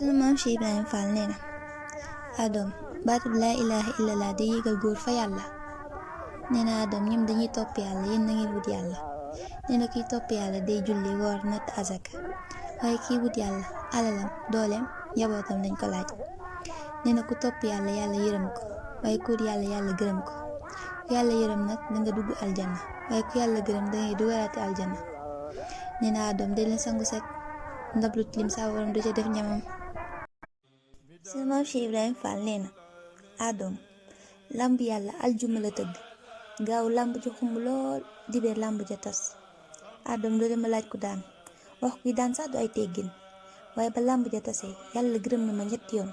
sunu maam Cheikh Ibrahima Fall nee na Adam baatub laa ilaaha illallah day yégal góor fa yàlla. nee na Adam ñoom dañuy topp yàlla, yéen na ngeen wut yàlla. nee na kiy topp yàlla day julli, woor, natt azaka, waaye kiy wut yàlla alalam, dooleem, njabootam lañ ko laaj. nee na ku topp yàlla yàlla yërëm ko, waaye ku wut yàlla yàlla gërëm ko. ku yàlla yërëm nag danga dugg aljanna, waaye ku yàlla gërëm dangay dugalaate aljanna. nee na Adam day leen sangu set, ndab lu tilim saa waram du ca def ñamam. sunu maam Cheikh Ibrahima Fall nee na Adam làmb yàlla aljuma la tëgg, gaaw làmb ci xumb lool, dibeer làmb ja tas. Adam doo dema laaj ku daan, wax kuy daan sax du ay teggin, waaye ba làmb ja tasee yàlla gërëm na ma ñetti yoon,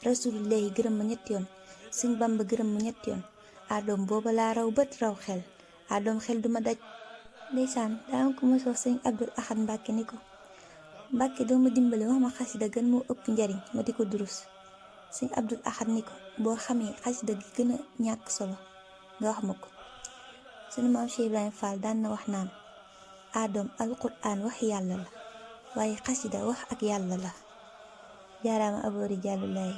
rasulillahi gërëm ma ñetti yoon, sëñ Bamba gërëm ma ñetti yoon. Adam booba laa raw bët raw xel, Adam xel duma daj. ndeysaan daa am ko mos wax sëñ Abdul Ahad Mbàkke ni ko, Mbàkke doo ma dimbale wax ma xasida gën moo ëpp njariñ ma di ko durus. sëñ Abdul Ahad ni ko, boo xamee xasida gi gën a ñàkk solo nga wax ma ko. sunu maam Cheikh Ibrahima Fall daan na wax naan Adam alquran wax yàlla la, waaye xasida wax ak yàlla la. jaaraama aboori jàllulaay.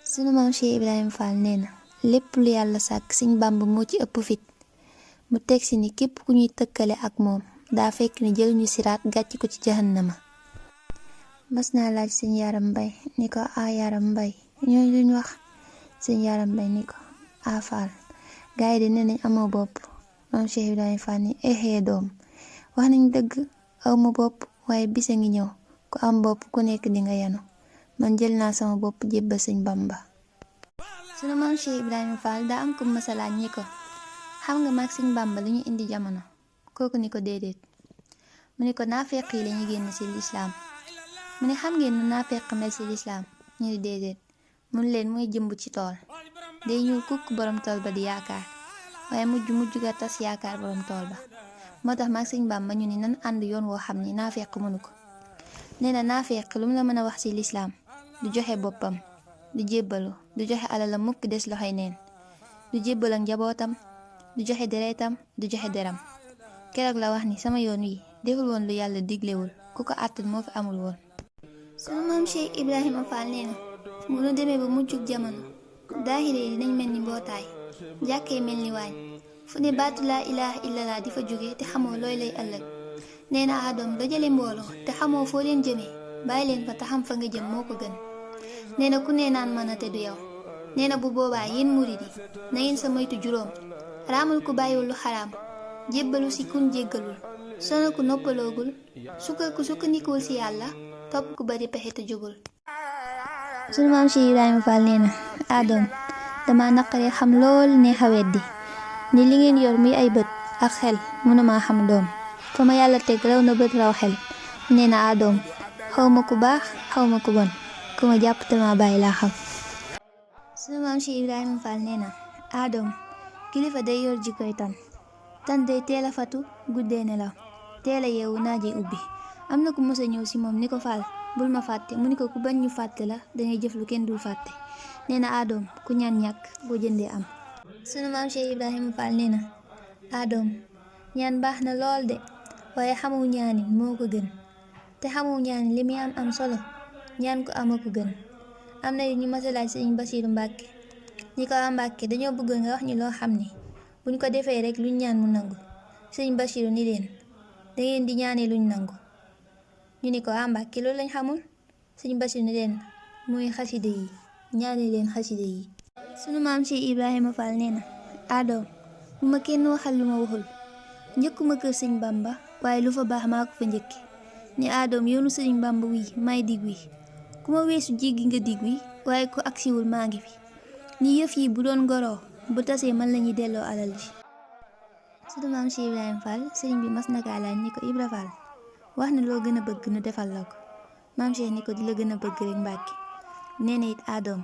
sunu maam Cheikh Ibrahima Fall nee na lépp lu yàlla sàkk sëñ Bàmba moo ci ëpp fit. mu teg si ni képp ku ñuy tëkkale ak moom daa fekk ni jël ñu siraat gàcc ko ci jahannama. mas naa laaj sëñ Yaram Mbay ni ko Yaram Mbay ñooñu luñ wax. sëñ Yaram Mbay ni ko Fall gaay de nee nañ amoo bopp. maam Cheikh Ibrahima Fall ni doom wax nañ dëgg, aw ma bopp, waaye bisa ngi ñëw ku am bopp ku nekk di nga yanu. man jël naa sama bopp jébbal sëñ Bamba. sunu maam Cheikh Ibrahima Fall daa am ko masalaat ñi ko, xam nga mag sëñ Bamba lu ñu indi jamono? kooku ni ko déedéet. mu ni ko naafeq yi lañu génn ci lislaam. mu ni xam ngeen nu naafeq mel ci lislaam? ñu ni déedéet. mun leen mooy jëmb ci tool, day ñuul kukk borom tool ba di yaakaar, waaye mujj ga tas yaakaar borom tool ba. moo tax mag sëñ Bamba ñu ni nan ànd yoon woo xam ni naafeq mënu ko. nee na naafeq lu mu la mën a wax ci lislaam du joxe boppam, du jébbalu, du joxe alalam mukk des loxoy neen, du jébbal ak njabootam, du joxe deretam, du joxe deram. keroog la wax ni sama yoon wi deful woon lu yàlla diglewul, ku ko àttan moo fi amul woon. sunu maam Cheikh Ibrahima Fall nee na bu nu demee ba mujjug jamono, daahire yi dinañ mel ni mbootaay, jàkkee mel ni waañ, fu ne baatu laa ilaaha illallah di fa jóge te xamoo looy lay ëllëg. nee na Adam dajale mbooloo te xamoo foo leen jëmee, bàyyi leen fa te xam fa nga jëm moo ko gën. nee na ku ne naan mën a te du yow. nee na bu boobaa yéen murid yi na ngeen sa moytu juróom: raamul ku bàyyiwul lu xaraam, jébbalu si kun jéggalul, sonal ku noppaloogul, sukkal ku sukkandikuwul si yàlla, topp ku bari pexe te jógul. sunu maam Cheikh Ibrahima Fall nee na Adam dama naqaree xam lool ne xawet di ni li ngeen yor muy ay bët ak xel mënuma xam doom, fa ma yàlla teg raw na bët raw xel. nee na Adam xaw ma ku baax xaw ma ku bon, ku ma jàpp te ma bàyyi laa xam. sunu maam Cheikh Ibrahima Fall nee na Adam kilifa day yor jikkoy tan day teel a fatu, guddee nelaw, teel a yeewu naajee ubbi. am na ku mës a ñëw si moom ni ko Fall bul ma fàtte, mu ni ko ku bañ ñu fàtte la dangay jëf lu kenn dul fàtte. nee na Adam ku ñaan ñàkk boo jëndee am. sunu maam Cheikh Ibrahima Fall nee na Adam ñaan baax na lool de, waaye xamu ñaanin moo ko gën, te xamu ñaanin li muy am solo ñaan ko ama ko gën. am na ñu mës a laaj sëñ Basiiru Mbàkke ni ko Mbàkke dañoo bëgg nga wax ñu loo xam ni buñ ko defee rek luñ ñaan mu nangu. sëñ Basiiru ni leen dangeen di ñaanee luñ nangu. ñu ni ko Mbàkke loolu lañ xamul. sëñ Basiiru ni leen mooy xaside yi, ñaanee leen xaside yi. sunu maam Cheikh Ibrahima Fall nee na Adam bu ma kenn waxal lu ma waxul, njëkkuma kër sëñ Bamba waaye lu fa baax maa ko fa njëkke. ni Adam yoonu sëñ Bamba wi may dig wi, ku ma weesu jéggi nga dig wi, waaye ku agsiwul maa ngi fi. ni yëf yi bu doon goroo bu tasee man lañuy delloo alal ji. sunu maam Cheikh Ibrahima Fall sëriñ bi mas nakaa laaj ni ko Ibra Fall wax na loo gën a bëgg nu defal la ko. maam Cheikh ni ko di la gën a bëgg rek Mbàkke. nee na it Adam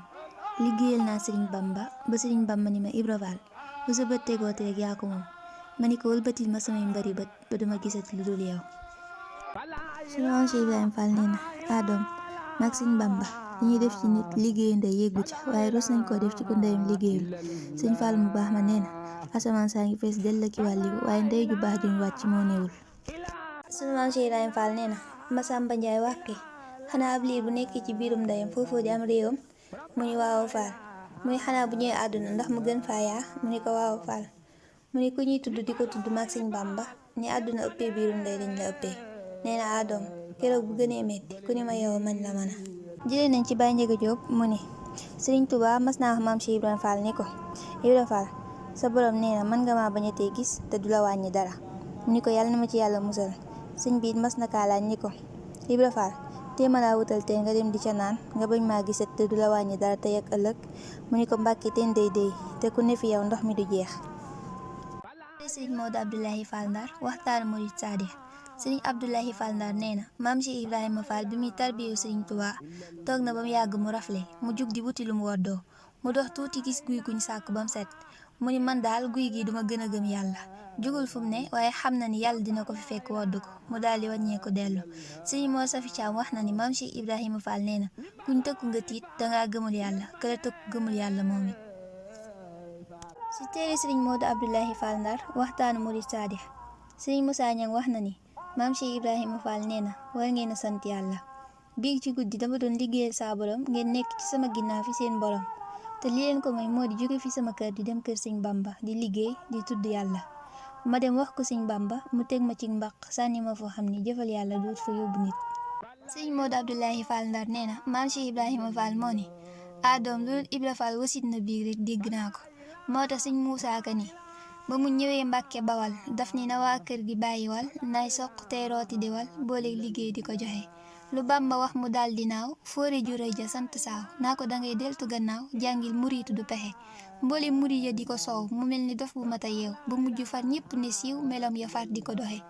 liggéeyal naa sëriñ Bamba ba sëriñ Bamba ni ma Ibra Fall bu sa bët tegooti rek yaa ko moom. ma ni ko wëlbatil ma samay mbari bët ba duma gisati lu dul yow. sunu maam Cheikh Ibrahima Fall nee na Adam mag sëriñ Bamba li ñuy def ci nit liggéey ndey yeggu ci, waaye rus nañ koo def ci ko ndeyam liggéeyul. sëñ Fall mu baax ma nee na asamaan saa ngi fees dell ki wàlliwu, waaye ndey ju baax juñ wàcc moo néewul. sunu maam Cheikh Ibrahima Fall nee na Masamba Njaay wax ki xanaa ab liir bu nekkee ci biirum ndeyam foofu di am réewam mu ni waaw Fall. mu ni xanaa bu ñëwee àdduna ndax mu gën faa yaa mu ni ko waaw Fall. mu ni ku ñuy tudd di ko tudd mag sëñ Bamba ni àdduna ëppee biirum ndey dañ la ëppee. nee na adoom keroog bu gënee metti ku ni ma yow man la mën a. jëlee nañ ci Baye Ndiaga Diop mu ni Sëriñ Tuubaa mas naa wax maam Cheikh Ibrahima Fall ni ko Ibra Fall sa borom nee na mën nga maa bañ a tee gis te du la wàññi dara. mu ni ko yàlla na ma ci yàlla musal. sëñ bi mas na kaa laaj ni ko Ibra Fall te ma laa wutal teen nga dem di ca naan nga bañ maa gisat te du la wàññi dara tey ak ëllëg. mu ni ko Mbàkke teen day te ku ne fi yow ndox mi du jeex. sëriñ Maodo Abdoulaye Fall Ndar waxtaan murid saadix. sëriñ Abdoulaye Fall Ndar nee na maam Cheikh Ibrahima Fall bi muy tarbiyu sëriñ Tuubaa toog na ba mu yàgg mu rafle mu jug di wuti lu mu woddoo mu dox tuuti gis guy guñ sàkk ba mu set mu ni man daal guy gi duma gën a gëm yàlla. jugul fu mu ne waaye xam na ni yàlla dina ko fi fekk wodd ko mu daal di wàññee ko dellu. sëriñ Mor Safi Caam wax na ni maam Cheikh Ibrahima Fall nee na kuñ tëkku nga tiit dangaa gëmul yàlla këla tëkku gëmul yàlla moom it. ci téere sëriñ Maodo Abdoulaye Fall Ndar waxtaanu murid saadix sëriñ Moussa Niang wax na ni maam Cheikh Ibrahima Fall nee na war ngeen a sant yàlla. biig ci guddi dama doon liggéeyal saa borom ngeen nekk ci sama ginnaaw fi seen borom te li leen ko may moo di jóge fi sama kër di dem kër sëñ Bamba di liggéey di tudd yàlla. ma dem wax ko sëñ Bamba mu teg ma ci mbaq sànni ma foo xam ni jëfal yàlla duut fa yóbbu nit. sëriñ Maodo Abdoulaye Fall Ndar nee na maam Cheikh Ibrahima Fall moo ni adoom loolu Ibra Fall wasit na biig rek dégg naa ko. moo tax sëñ Muusaa Ka ni ba mu ñëwee Mbàkke Bawal daf ni na waa kër gi bàyyiwal nay soq tey rooti diwal boole liggéey di ko joxe. lu Bamba wax mu daal di naaw foore juróy ja sant saaw naa ko dangay deltu gannaaw jàngil muriitu du pexe. mboole murit ya di ko soow mu mel ni dof bu mata yeew ba mujj far ñépp ne siiw melam ya far di ko doxe.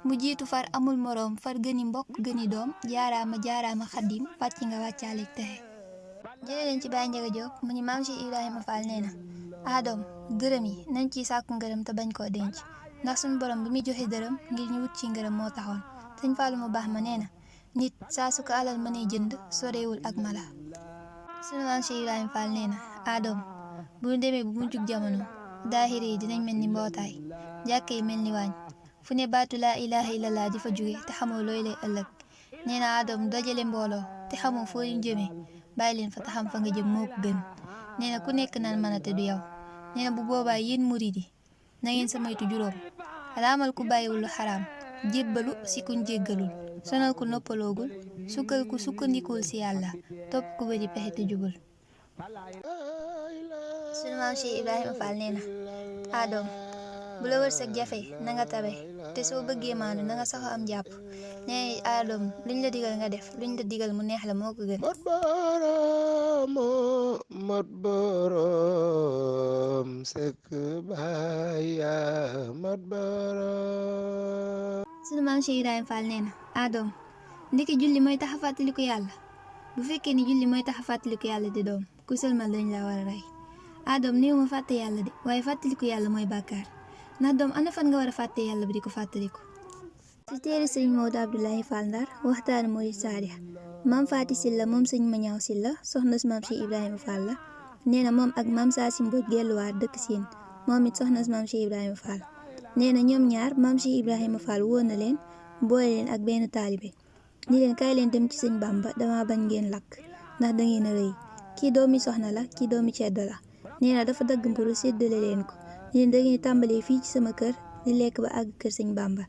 mu jiitu far amul moroom far gëni mbokk gëni doom jaaraama xaddim wàcc nga wàccaaleeg texe. jëlee leen ci Baye Ndiaga Diop mu ni maam Cheikh Ibrahima Fall nee na adoom dërëm yi nañ ciy sàkku ngërëm te bañ koo denc ndax suñu borom bi muy joxe dërëm ngir ñu wut ci ngërëm moo taxoon. sëñ Fallu mu baax ma nee na nit saa su ko alal mënee jënd sorewul ak mala. suñu maam Cheikh Ibrahima Fall nee na adoom bu ñu demee bu mujjug jamono daahiri yi dinañ mel ni mbootaay jàkk yi mel ni waañ fu ne baatu laa ilaaha illallah di fa jóge te xamoo looy lay ëllëg. nee na adoom dajale mbooloo te xamoo foo leen jëmee bàyyi leen fa te xam fa nga jëm moo ko gën. nee na ku nekk naan mën a te du yow. nee na bu boobaa yéen murid yi na ngeen sa moytu juróom raamal ku bàyyiwul lu xaraam jébbalu si kuñ jéggalul sonal ku noppaloogul sukkal ku sukkandikuwul si yàlla topp ku bëri pexe te jubul. sunu maam Cheikh Ibrahima Fall nee na adoom bu la wërsëg jafe na nga tabe te soo bëggee maandu na nga saxo am jàpp. nee adoom luñ la digal nga def luñ la digal mu neex la moo ko gën. mat borom sekk baaya mat borom. sunu maam Cheikh Ibrahima Fall nee na adoom ndiki julli mooy tax a fàttaliku yàlla bu fekkee ni julli mooy tax a fàttaliku yàlla di doom ku sëlmal dañ la war a rey. adoom néew ma fàtte yàlla de waaye fàttaliku yàlla mooy bàkkaar ndax doom ana fan nga war a fàtte yàlla bi di ko fàttaliku. ci téere sëriñ Maodo Abdoulaye Fall Ndar waxtaan murid saadix maam Faati Silla moom sëñ Mañaaw Silla soxna si maam Cheikh Ibrahima Fall la nee na moom ak maam Saasi Mbooj gelluwaat dëkk siin moom it soxna si maam Cheikh Ibrahima Fall. nee na ñoom ñaar maam Cheikh Ibrahima Fall woo na leen boole leen ak benn taalibe ni leen kaay leen dem ci sëñ Bamba dama bañ ngeen lakk ndax da ngeen a rëy kii doomi soxna la kii doomi ceddo la. nee na dafa dagg mburu séddale leen ko leen da ngeen tàmbalee fii ci sama kër di lekk ba àgg kër sëñ Bamba.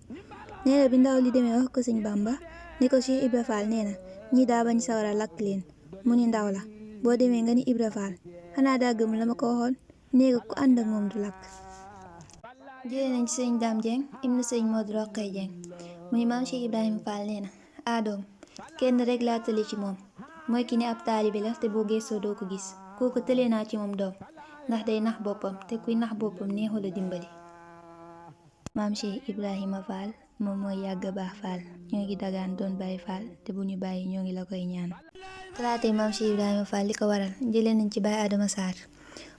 nee na bi ndaw li demee wax ko sëñ Bamba ni ko Cheikh Ibra Fall nee na ñii daa bañ sawara lakk leen mu ni ndaw la boo demee nga ni Ibra Fall xanaa daa gëm la ma ko waxoon néega ku ànd ak moom du lakk. jëlee nañ ci sëñ Dame Dieng ibnu sëñ Modou Rokhaya Dieng mu ni maam Cheikh Ibrahima Fall nee na adoom kenn rek laa tële ci moom mooy ki ne ab taalibe la te boo gëstoo doo ko gis kooku tële naa ci moom doom ndax day nax boppam te kuy nax boppam neexul a dimbali. maam Cheikh Ibrahima Fall moom mooy yàgg baax Fall ñoo ngi dagaan doon bàyyi Fall te bu ñu bàyyi ñoo ngi la koy ñaan. talaata maam Cheikh Ibrahima Fall li ko waral jëlee nañ ci Baye Adama Sarr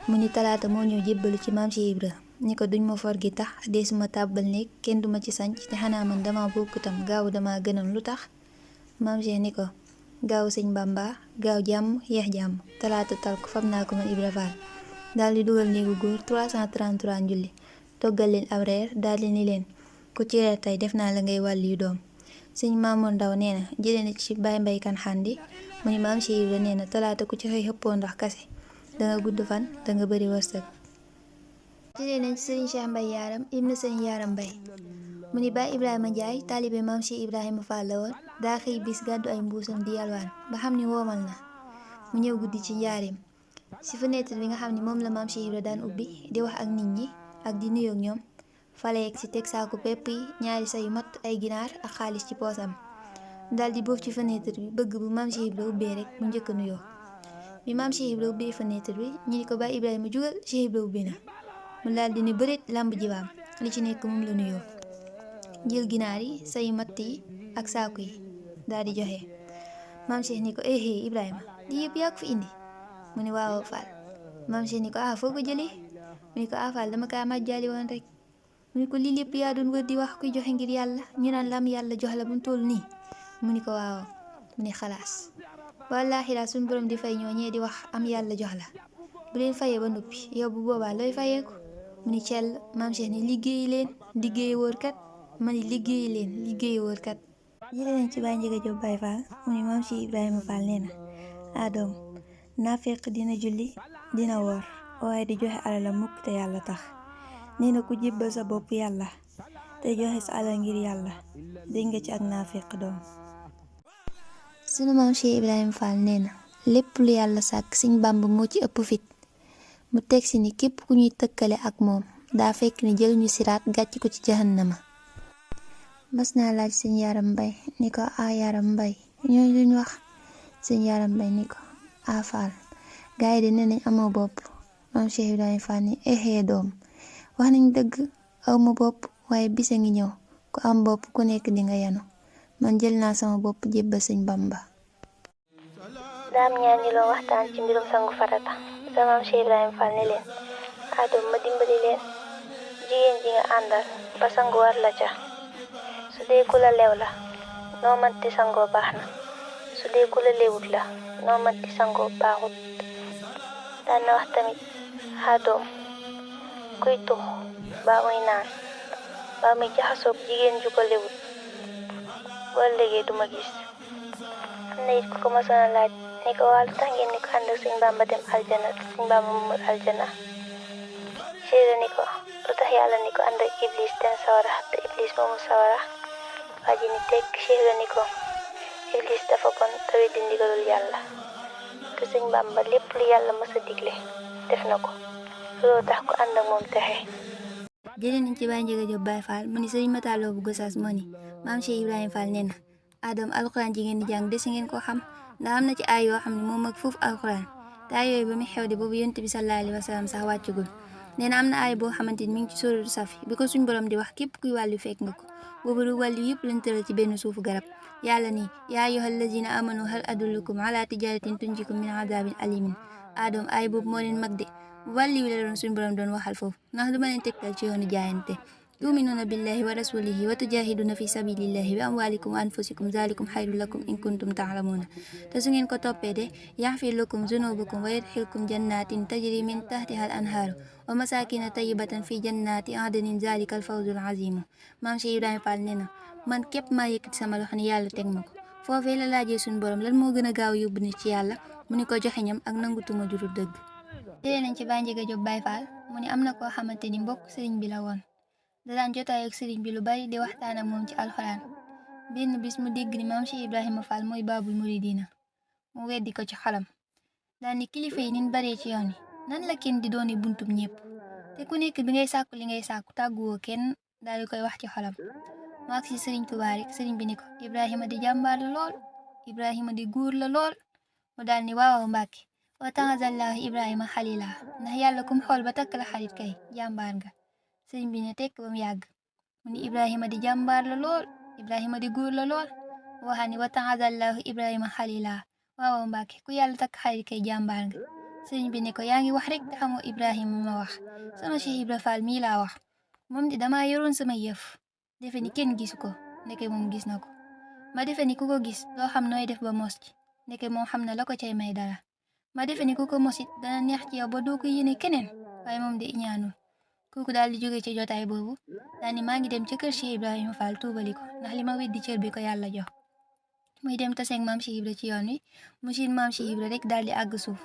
mu ni talaata moo ñëw jébbalu ci maam Cheikh Ibra ni ko duñ ma for gi tax dee suma tàbbal néeg kenn duma ci sanc te xanaa man dama bokk tam gaaw dama gënam lu tax. maam Cheikh ni ko gaaw sëñ Bamba gaaw jàmm yeex jàmm talaata tal ko fab naa ko man Ibra Fall daal di dugal néegu góor 333 njulli toggal leen ab reer daal di ni leen ku ci reer tey def naa la ngay wàll yu doom sëñ Maamoor Ndaw nee na jëlee na ci Baay Mbay Kan Xandi mu ni maam Cheikh Ibra nee na talaata ku ci xëy xëppoo ndox kase danga gudd fan danga bëri wërsëg. jëlee nañ ci sëriñ Cheikh Mbay Yaaram ibnu sëriñ Yaaram Mbay mu ni Baay Ibrahima Njaay taalibe maam Cheikh Ibrahima Fall la woon daa xëy bis gàddu ay mbuusam di yalwaan ba xam ni woomal na mu ñëw guddi ci njaareem ci fenêtre bi nga xam ni moom la maam Cheikh Ibra daan ubbi di wax ak nit ñi ak di nuyoog ñoom fale yegg si teg saaku pepp yi ñaari say mat ay ginaar ak xaalis ci poosam dal di boof ci fenêtre bi bëgg bu maam Cheikh Ibra ubbee rek mu njëkk a nuyoo bi maam Cheikh Ibra ubbee fenêtre bi ñu ni ko Baay Ibrahima jugal Cheikh Ibra ubbi na mu daal di ni bëreet làmb jibaam li ci nekk moom la nuyoo jël ginaar yi say matt yi ak saaku yi daal di joxe maam Cheikh ni ko Ibrahima lii yëpp yaa ko fi indi mu ni waaw Fall maam Cheikh ni ko foo ko jëlee mu ni ko Fall dama kaa màjjaali woon rek mu ni ko lii lépp yaa doon wër di wax kuy joxe ngir yàlla ñu naan lam yàlla jox la bu mu toll nii mu ni ko waaw mu ni xalaas wallaahi daal suñu borom di fay ñoo ñee di wax am yàlla jox la bu leen fayee ba noppi yow bu boobaa looy fayeeku mu ni cell maam Cheikh ni liggéeyi leen liggéeyi wóor kat ma ni liggéeyi leen liggéeyi wóor kat. jëlee nañ ci Baay Njaga Jóob Baay Faal mu ni maam Cheikh Ibrahima Fall nee na doom naafeq dina julli dina woor waaye di joxe alalam mukk te yàlla tax nee na ku jébbal sa bopp yàlla te joxe sa alal ngir yàlla dégg nga ci ak naafeq doom. sunu maam Cheikh Ibrahima Fall nee na lépp lu yàlla sàkk Sëñ Bàmba moo ci ëpp fit mu teg si ni képp ku ñuy tëkkale ak moom daa fekk ni jël ñu siraat gàcc ko ci jahannama. mas naa laaj Sëñ Yaaram Mbay ni ko Yaaram Mbay ñooñu luñ wax Sëñ Yaaram Mbay ni ko Fall gaay de nee nañ amoo bopp maam Cheikh Ibrahima Fall ni doom wax nañ dëgg aw ma bopp waaye bisa ngi ñëw ku am bopp ku nekk di nga yanu man jël naa sama bopp jébbal Sëñ Bamba. daam ñaan ñi loo waxtaan ci mbirum sangu farata sa maam Cheikh Ibrahima Fall ne leen doom ma dimbali leen jigéen ji nga àndal ba sangu war la ca su dee ku la lew la noo manti sangoo baax na su dee ku la lewut la noo manti sangoo baaxut. daan na wax tamit doom kuy tux baa muy naan baa muy jaxasoog jigéen ju ko lewut boo léegi duma gis. am na it ku ko masoon a laaj ni ko waa lu tax ngeen ni ko ànd ak Sëñ Bamba dem aljana te Sëñ Bamba moomul aljana Cheikh ni ko lu tax yàlla ni ko ànd ak Iblis dem sawara te Iblis moomul sawara waa ji ni tekk Cheikh ni ko Iblis dafa bon te weddi ndigalul yàlla te Sëñ Bamba lépp lu yàlla mës a digle def na ko looloo tax ko ànd ak moom texe. jëlee nañ ci Baay Njaga Jóob Baay Faal mu ni Sëriñ Mataaloo bu Gosaas moo ni maam Cheikh Ibrahima Fall nee na doom alxuraan ji ngeen di jàng desi ngeen ko xam ndax am na ci ay yoo xam ne moom mag foofu alxuraan te ay yooyu ba muy xew di boobu yonent bi sallallahu alayhi wa sallam sax wàccagul nee na am na ay boo xamante ni mi ngi ci sóoratu Safi bi ko suñ borom di wax képp kuy wàllu fekk nga ko boobu du wàllu yëpp lañ tëral ci benn suufu garab yàlla ni yaa ayyuhal lazina amanu hal adullukum ala tijaratin tunjikum min adabin alimin doom ay boobu moo leen mag de wàlli wi la doon suñ borom doon waxal foofu ndax du ma leen tegtal ci yoonu jaayante tu'minuuna billahi wa rasulihi wa tujahiduuna fi sabilillahi bi amwalikum wa anfusikum zalikum xayrun lakum in kuntum ta'lamuuna te su ngeen ko toppee de yaxfir lakum zunubakum wa yadxilkum jannatin tajri min tahtiha al anhaaru wa masakina tayyibatan fi jannati adnin zalika al fawzul azimu maam Cheikh Ibrahima Fall nee na man képp maa yëkkati sama loxo ni yàlla teg ma ko foofee la laajee suñu borom lan moo gën a gaaw yóbbu nit ci yàlla mu ni ko joxe ñam ak nangutuma jurul dëgg. jëlee nañ ci Baay Njaga Jóob Baay Faal mu ni am na koo xamante ni mbokk sëriñ bi la woon da daan jotaay ak sëriñ bi lu bari di waxtaan ak moom ci alxuraan benn bis mu dégg ni maam Cheikh Ibrahima Fall mooy baabul muridina mu weddi ko ci xalam daal ni kilifa yi nin baree ci yoon yi nan la kenn di dooni buntum ñëpp te ku nekk bi ngay sàkku li ngay sàkku tàgguwoo kenn daal di koy wax ci xalam mu ak si sëriñ Tuubaa rek sëriñ bi ni ko Ibrahima di jàmbaar la lool Ibrahima di góor la lool mu daal ni waaw Mbàkke wa taxazallahu Ibrahima xalila ndax yàlla kum xool ba takk la xarit kay jàmbaar nga sëriñ bi ne tekk ba mu yàgg mu ni Ibrahima di jàmbaar la lool Ibrahima di góor la lool waxa ni wa taxazallahu Ibrahima xalila waaw Mbàkke ku yàlla takk xarit kay jàmbaar nga sëriñ bi ne ko yaa ngi wax rek te xamoo Ibrahima ma wax sama Cheikh Ibra Fall mii laa wax moom di dama yoroon sama yëf defe ni kenn gisu ko ndeke moom gis na ko ma defe ni ku ko gis doo xam nooy def ba mos ci ndeke moom xam na la ko cay may dara ma defe ni ku ko mosit dana neex ci yow ba doo ko yéene keneen waaye moom de iñaanul kooku daal di jóge ci jotaay boobu daal ni maa ngi dem ca kër Cheikh Ibrahima Fall tuubali ko ndax li ma weddi cër bi ko yàlla jox. muy dem taseeg maam Cheikh Ibra ci yoon wi mu siin maam Cheikh Ibra rek daal di àgg suuf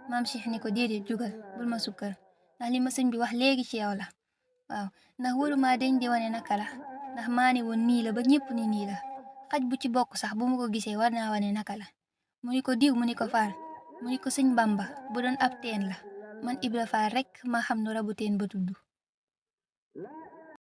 maam Cheikh ni ko déedéet jugal bul ma sukkal ndax li ma sëñ bi wax léegi ci yow la waaw ndax waruma dañ di wane naka la ndax maa ni woon nii la ba ñëpp ni nii la xaj bu ci bokk sax bu ma ko gisee war naa wane naka la mu ni ko diw mu ni ko Faal mu ni ko sëñ Bamba bu doon ab teen la man Ibra Faal rek ma xam nu rabu teen ba tudd